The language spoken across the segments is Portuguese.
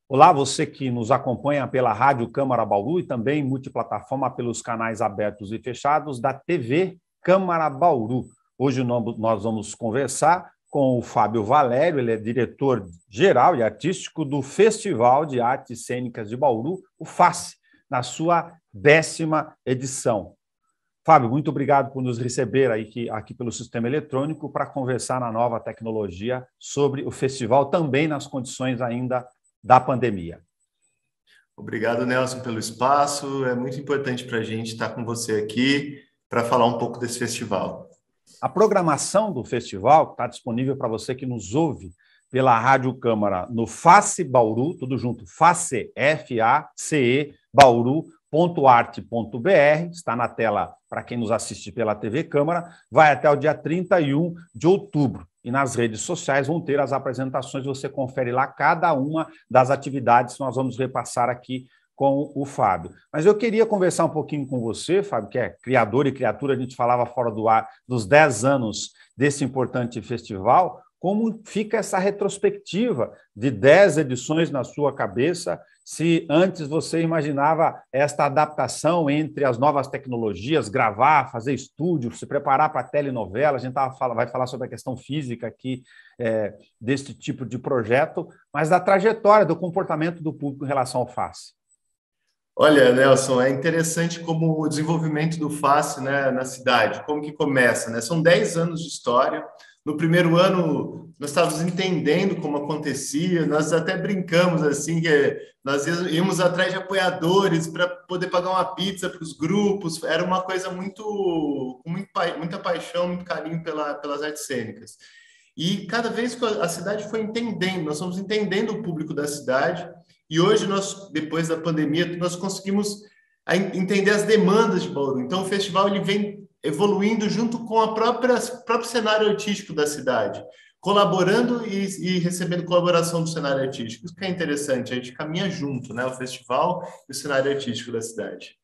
Olá, você que nos acompanha pela Rádio Câmara Bauru e também multiplataforma pelos canais abertos e fechados da TV Câmara Bauru. Hoje nós vamos conversar com o Fábio Valério, ele é diretor-geral e artístico do Festival de Artes Cênicas de Bauru, o FACE, na sua 10ª edição. Fábio, muito obrigado por nos receber aqui pelo sistema eletrônico para conversar na nova tecnologia sobre o festival, também nas condições ainda da pandemia. Obrigado, Nelson, pelo espaço. É muito importante para a gente estar com você aqui para falar um pouco desse festival. A programação do festival está disponível para você que nos ouve pela Rádio Câmara no FACE Bauru, tudo junto, FACE, F-A-C-E, bauru.arte.br, está na tela para quem nos assiste pela TV Câmara, vai até o dia 31 de outubro. E nas redes sociais vão ter as apresentações, você confere lá cada uma das atividades que nós vamos repassar aqui com o Fábio. Mas eu queria conversar um pouquinho com você, Fábio, que é criador e criatura, a gente falava fora do ar, dos 10 anos desse importante festival, como fica essa retrospectiva de 10 edições na sua cabeça, se antes você imaginava esta adaptação entre as novas tecnologias, gravar, fazer estúdio, se preparar para a telenovela, a gente vai falar sobre a questão física aqui desse tipo de projeto, mas da trajetória, do comportamento do público em relação ao FACE. Olha, Nelson, é interessante como o desenvolvimento do FACE, né, na cidade, como que começa, né? São 10 anos de história. No primeiro ano, nós estávamos entendendo como acontecia, nós até brincamos assim, que nós íamos atrás de apoiadores para poder pagar uma pizza para os grupos, era uma coisa com muita paixão, muito carinho pelas artes cênicas. E cada vez que a cidade foi entendendo, nós fomos entendendo o público da cidade, e hoje, depois da pandemia, nós conseguimos entender as demandas de Bauru. Então, o festival ele vem evoluindo junto com o próprio cenário artístico da cidade, colaborando e recebendo colaboração do cenário artístico. Isso que é interessante, a gente caminha junto, né? O festival e o cenário artístico da cidade.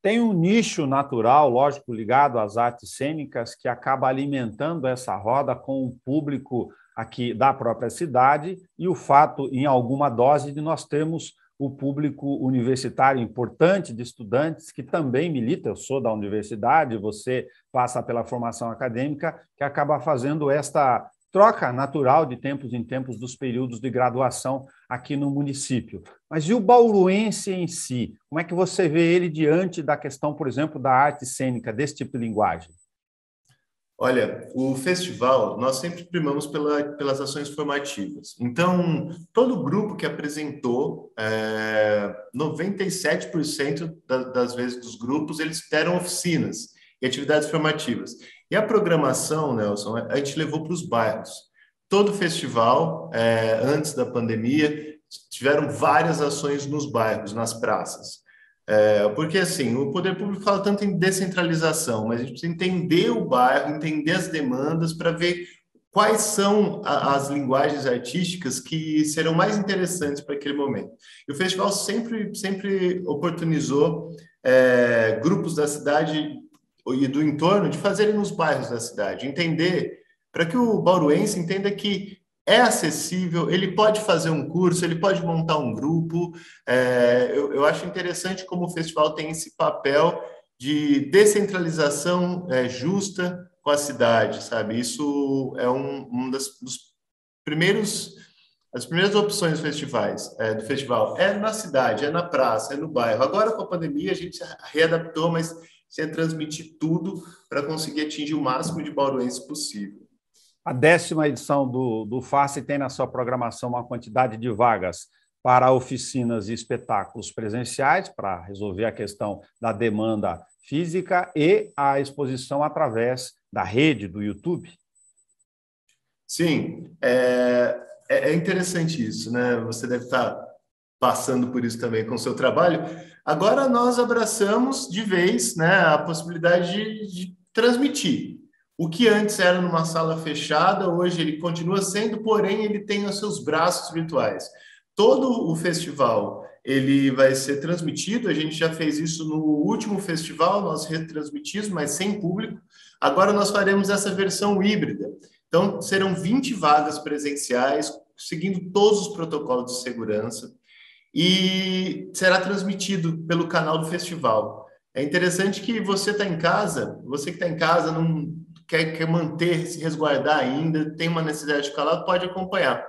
Tem um nicho natural, lógico, ligado às artes cênicas, que acaba alimentando essa roda com o público aqui da própria cidade e o fato, em alguma dose, de nós termos o público universitário importante de estudantes que também milita. Eu sou da universidade, você passa pela formação acadêmica, que acaba fazendo esta troca natural de tempos em tempos dos períodos de graduação aqui no município. Mas e o bauruense em si? Como é que você vê ele diante da questão, por exemplo, da arte cênica, desse tipo de linguagem? Olha, o festival, nós sempre primamos pelas ações formativas. Então, todo grupo que apresentou, 97% das vezes dos grupos, eles deram oficinas e atividades formativas. E a programação, Nelson, a gente levou para os bairros. Todo festival, antes da pandemia, tiveram várias ações nos bairros, nas praças. Porque, assim, o poder público fala tanto em descentralização, mas a gente precisa entender o bairro, entender as demandas para ver quais são as linguagens artísticas que serão mais interessantes para aquele momento. E o festival sempre oportunizou grupos da cidade e do entorno de fazerem nos bairros da cidade, entender, para que o bauruense entenda que é acessível, ele pode fazer um curso, ele pode montar um grupo. Eu acho interessante como o festival tem esse papel de descentralização justa com a cidade, sabe? Isso é das primeiras opções dos do festival. É na cidade, é na praça, é no bairro. Agora, com a pandemia, a gente readaptou, mas você transmitir tudo para conseguir atingir o máximo de bauruenses possível. A 10ª edição do FACE tem na sua programação uma quantidade de vagas para oficinas e espetáculos presenciais, para resolver a questão da demanda física, e a exposição através da rede do YouTube. Sim, é interessante isso, né? Você deve estar passando por isso também com o seu trabalho. Agora nós abraçamos de vez, né, a possibilidade de transmitir. O que antes era numa sala fechada, hoje ele continua sendo, porém ele tem os seus braços virtuais. Todo o festival ele vai ser transmitido, a gente já fez isso no último festival, nós retransmitimos, mas sem público. Agora nós faremos essa versão híbrida. Então, serão 20 vagas presenciais, seguindo todos os protocolos de segurança. e será transmitido pelo canal do festival. É interessante que você está em casa, você que está em casa não quer manter, se resguardar ainda, tem uma necessidade de ficar lá, pode acompanhar. O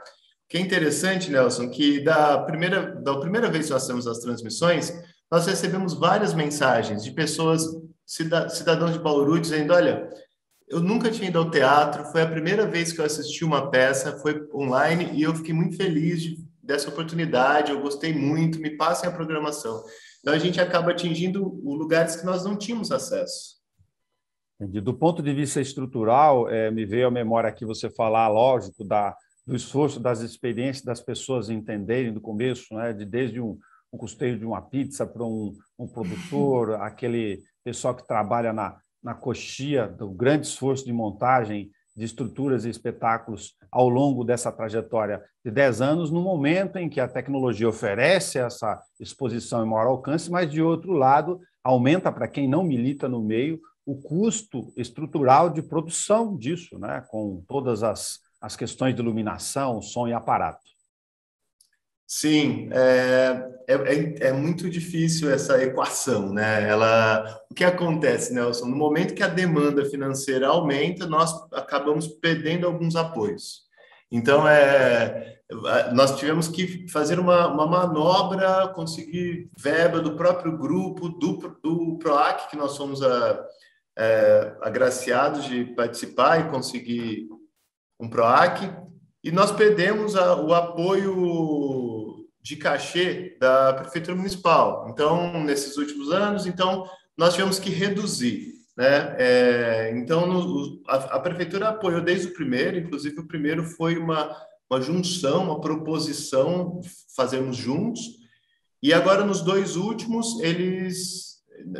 que é interessante, Nelson, que da primeira vez que nós temos as transmissões, nós recebemos várias mensagens de pessoas, cidadãos de Bauru, dizendo, olha, eu nunca tinha ido ao teatro, foi a primeira vez que eu assisti uma peça, foi online, e eu fiquei muito feliz dessa oportunidade, eu gostei muito, me passem a programação. Então, a gente acaba atingindo lugares que nós não tínhamos acesso. Entendi. Do ponto de vista estrutural, me veio à memória aqui você falar, lógico, do esforço, das experiências das pessoas entenderem do começo, né, desde um custeio de uma pizza para um produtor, aquele pessoal que trabalha na coxia, do grande esforço de montagem de estruturas e espetáculos ao longo dessa trajetória de 10 anos, no momento em que a tecnologia oferece essa exposição em maior alcance, mas, de outro lado, aumenta, para quem não milita no meio, o custo estrutural de produção disso, né? Com todas as questões de iluminação, som e aparato. Sim, é muito difícil essa equação, né? O que acontece, Nelson? No momento que a demanda financeira aumenta, nós acabamos perdendo alguns apoios. Então, nós tivemos que fazer uma manobra, conseguir verba do próprio grupo, do PROAC, que nós fomos agraciados de participar e conseguir um PROAC, e nós perdemos o apoio de cachê da Prefeitura Municipal. Então, nesses últimos anos, nós tivemos que reduzir, né? Então, a Prefeitura apoiou desde o primeiro, inclusive o primeiro foi uma junção, uma proposição, fazermos juntos, e agora nos dois últimos, eles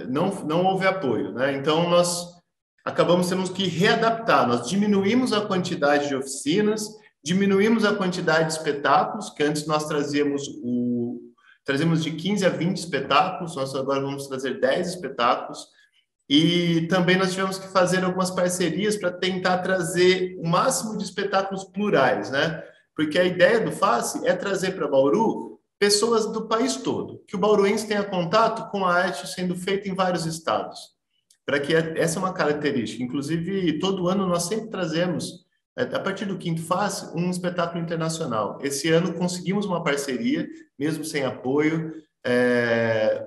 não houve apoio, né? Então, nós temos que readaptar, nós diminuímos a quantidade de oficinas, diminuímos a quantidade de espetáculos, que antes nós trazíamos de 15 a 20 espetáculos, nós agora vamos trazer 10 espetáculos, e também nós tivemos que fazer algumas parcerias para tentar trazer o máximo de espetáculos plurais, né? Porque a ideia do FACE é trazer para Bauru pessoas do país todo, que o bauruense tenha contato com a arte sendo feita em vários estados, para que essa é uma característica. Inclusive, todo ano nós sempre trazemos, a partir do quinto FACE, um espetáculo internacional. Esse ano conseguimos uma parceria, mesmo sem apoio,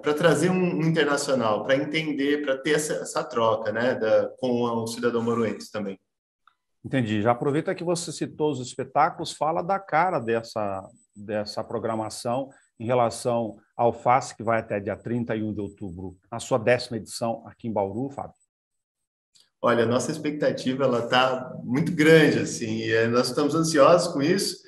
para trazer um internacional, para entender, para ter essa troca, né, com o cidadão bauruense também. Entendi. Já aproveita que você citou os espetáculos, fala da cara dessa programação em relação ao FACE, que vai até dia 31 de outubro, na sua 10ª edição aqui em Bauru, Fábio. Olha, a nossa expectativa está muito grande, assim, e nós estamos ansiosos com isso,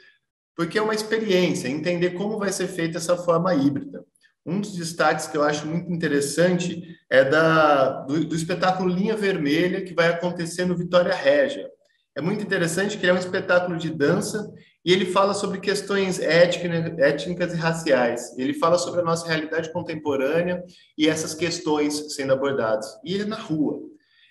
porque é uma experiência, entender como vai ser feita essa forma híbrida. Um dos destaques que eu acho muito interessante é do espetáculo Linha Vermelha, que vai acontecer no Vitória Régia. É muito interessante que ele é um espetáculo de dança e ele fala sobre questões étnicas e raciais. Ele fala sobre a nossa realidade contemporânea e essas questões sendo abordadas. E é na rua.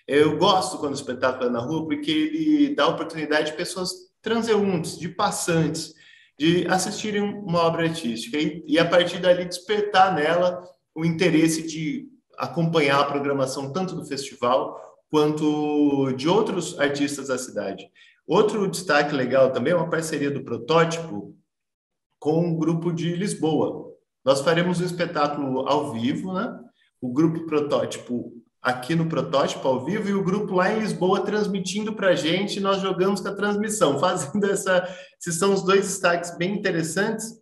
Eu gosto quando o espetáculo é na rua porque ele dá oportunidade de pessoas transeuntes, de passantes, de assistirem uma obra artística e a partir dali despertar nela o interesse de acompanhar a programação tanto do festival quanto de outros artistas da cidade. Outro destaque legal também é uma parceria do Protótipo com o grupo de Lisboa. Nós faremos um espetáculo ao vivo, né? O grupo Protótipo aqui no Protótipo ao vivo e o grupo lá em Lisboa transmitindo para a gente, nós jogamos com a transmissão, fazendo esses são os dois destaques bem interessantes.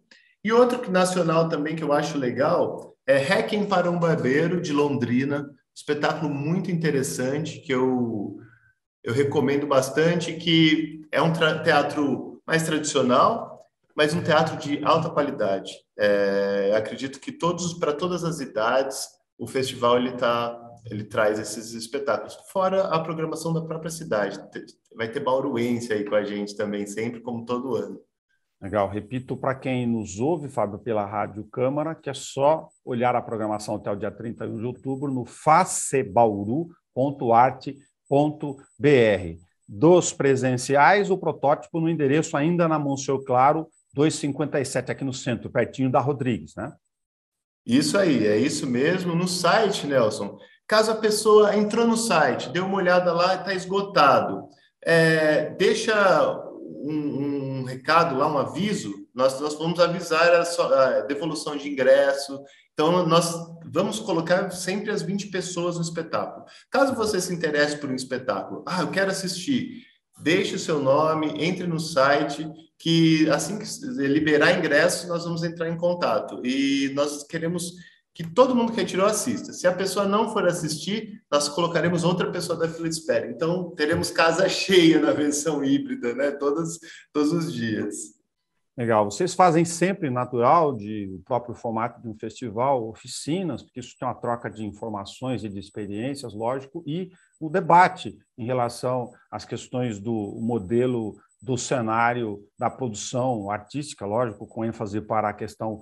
E outro nacional também que eu acho legal é Requiem para um Barbeiro, de Londrina, espetáculo muito interessante que eu recomendo bastante, que é um teatro mais tradicional, mas um teatro de alta qualidade. Acredito que para todas as idades, o festival ele traz esses espetáculos. Fora a programação da própria cidade. Vai ter bauruense aí com a gente também, sempre, como todo ano. Legal. Repito para quem nos ouve, Fábio, pela Rádio Câmara, que é só olhar a programação até o dia 31 de outubro no facebauru.arte.br. Dos presenciais, o protótipo no endereço ainda na Monsenhor Claro, 257, aqui no centro, pertinho da Rodrigues, né? Isso aí, é isso mesmo. No site, Nelson, caso a pessoa entrou no site, deu uma olhada lá e está esgotado, deixa um recado lá, um aviso, nós vamos avisar a devolução de ingresso. Então, nós vamos colocar sempre as 20 pessoas no espetáculo. Caso você se interesse por um espetáculo, eu quero assistir, deixe o seu nome, entre no site, que assim que liberar ingresso, nós vamos entrar em contato. E nós queremos que todo mundo que retirou assista. Se a pessoa não for assistir, nós colocaremos outra pessoa da fila de espera. Então, teremos casa cheia na versão híbrida, né? Todos os dias. Legal. Vocês fazem sempre natural, o próprio formato de um festival, oficinas, porque isso tem uma troca de informações e de experiências, lógico, e o debate em relação às questões do modelo do cenário da produção artística, lógico, com ênfase para a questão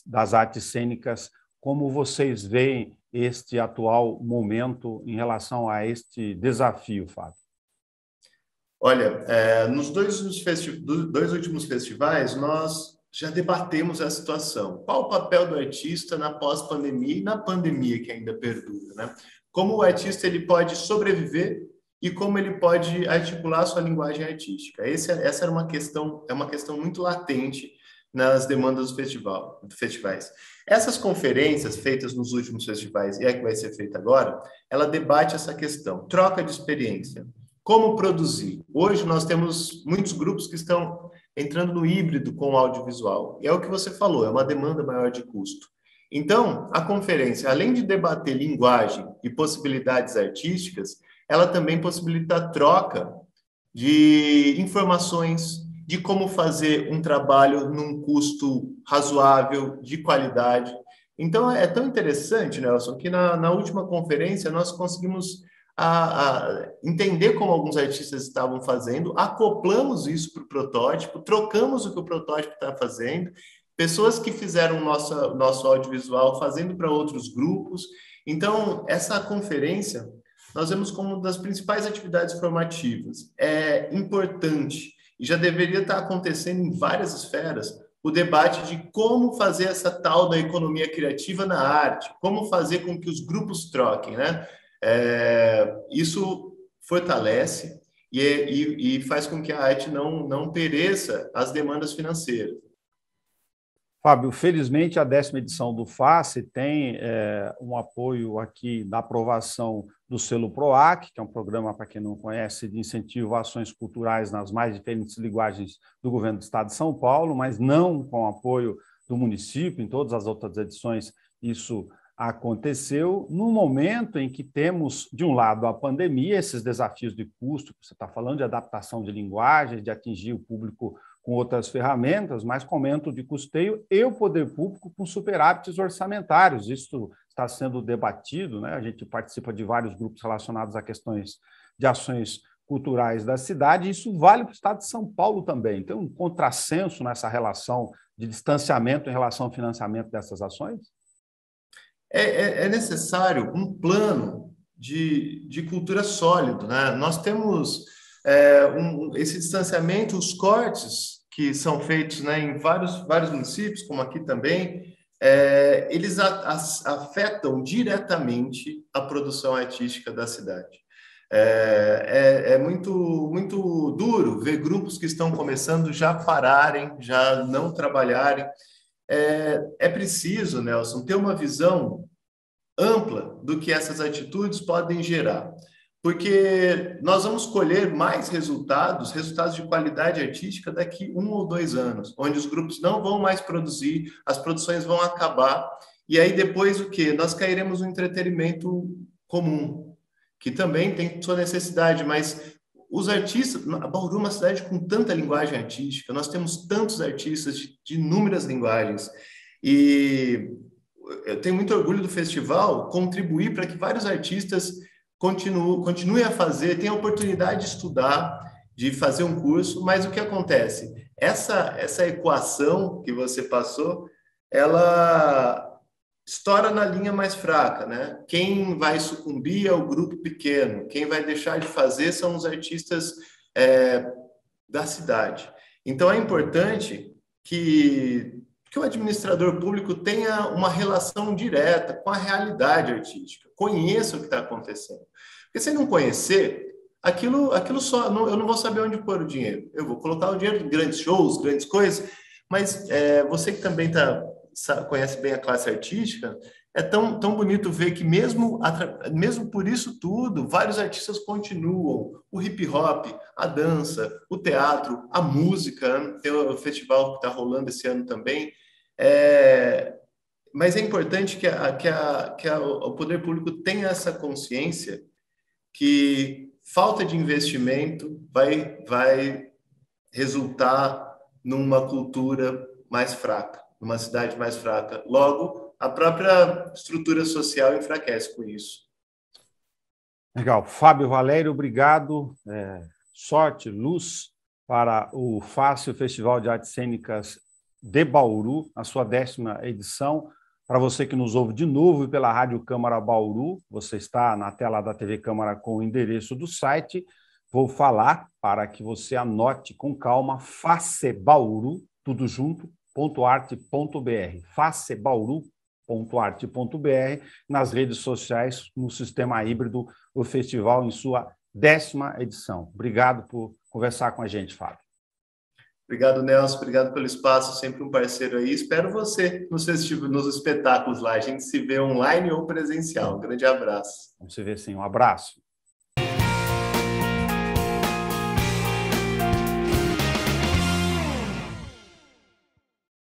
das artes cênicas. Como vocês veem este atual momento em relação a este desafio, Fábio? Olha, nos dois últimos festivais, nós já debatemos a situação. Qual o papel do artista na pós-pandemia e na pandemia que ainda perdura, né? Como o artista ele pode sobreviver e como ele pode articular sua linguagem artística. Essa era uma questão muito latente nas demandas dos festivais. Essas conferências feitas nos últimos festivais e a que vai ser feita agora, ela debate essa questão, troca de experiência. Como produzir? Hoje nós temos muitos grupos que estão entrando no híbrido com o audiovisual. E é o que você falou, é uma demanda maior de custo. Então, a conferência, além de debater linguagem e possibilidades artísticas, ela também possibilita a troca de informações, de como fazer um trabalho num custo razoável, de qualidade. Então, é tão interessante, Nelson, que na última conferência nós conseguimos a entender como alguns artistas estavam fazendo, acoplamos isso para o protótipo, trocamos o que o protótipo está fazendo, pessoas que fizeram nosso audiovisual fazendo para outros grupos. Então, essa conferência nós vemos como uma das principais atividades formativas. É importante, e já deveria estar acontecendo em várias esferas, o debate de como fazer essa tal da economia criativa na arte, como fazer com que os grupos troquem, né? Isso fortalece e faz com que a arte não pereça as demandas financeiras. Fábio, felizmente a 10ª edição do FACE tem um apoio aqui da aprovação do selo PROAC, que é um programa, para quem não conhece, de incentivo a ações culturais nas mais diferentes linguagens do governo do Estado de São Paulo, mas não com apoio do município. Em todas as outras edições isso aconteceu no momento em que temos, de um lado, a pandemia, esses desafios de custo, que você está falando, de adaptação de linguagens, de atingir o público com outras ferramentas, mas com aumento de custeio e o poder público com superávites orçamentários. Isso está sendo debatido, né? A gente participa de vários grupos relacionados a questões de ações culturais da cidade, e isso vale para o Estado de São Paulo também. Tem um contrassenso nessa relação de distanciamento em relação ao financiamento dessas ações? É necessário um plano de cultura sólido, né? Nós temos esse distanciamento, os cortes que são feitos, né, em vários municípios, como aqui também, eles afetam diretamente a produção artística da cidade. É muito duro ver grupos que estão começando já pararem, já não trabalharem. É preciso, Nelson, ter uma visão ampla do que essas atitudes podem gerar, porque nós vamos colher mais resultados de qualidade artística daqui 1 ou 2 anos, onde os grupos não vão mais produzir, as produções vão acabar, e aí depois o quê? Nós cairemos no entretenimento comum, que também tem sua necessidade, mas os artistas, Bauru é uma cidade com tanta linguagem artística, nós temos tantos artistas de inúmeras linguagens, e eu tenho muito orgulho do festival contribuir para que vários artistas continuem a fazer, tenham a oportunidade de estudar, de fazer um curso, mas o que acontece? Essa equação que você passou, ela estoura na linha mais fraca, né? Quem vai sucumbir é o grupo pequeno, quem vai deixar de fazer são os artistas da cidade. Então, é importante que o administrador público tenha uma relação direta com a realidade artística, conheça o que está acontecendo. Porque se não conhecer, aquilo só, eu não vou saber onde pôr o dinheiro. Eu vou colocar o dinheiro em grandes shows, grandes coisas, mas você que também conhece bem a classe artística, é tão bonito ver que mesmo por isso tudo, vários artistas continuam. O hip hop, a dança, o teatro, a música, né? Tem o festival que está rolando esse ano também. Mas é importante que o poder público tenha essa consciência que falta de investimento vai resultar numa cultura mais fraca, numa cidade mais fraca. Logo, a própria estrutura social enfraquece com isso. Legal. Fábio Valério, obrigado. Sorte, luz para o Fácil Festival de Artes Cênicas de Bauru, a sua 10ª edição. Para você que nos ouve de novo pela Rádio Câmara Bauru, você está na tela da TV Câmara com o endereço do site. Vou falar para que você anote com calma, facebauru, tudo junto, .arte.br, facebauru.arte.br, nas redes sociais, no sistema híbrido, o festival em sua 10ª edição. Obrigado por conversar com a gente, Fábio. Obrigado, Nelson. Obrigado pelo espaço. Sempre um parceiro aí. Espero você nos espetáculos lá. A gente se vê online ou presencial. Um grande abraço. Vamos se ver sim. Um abraço.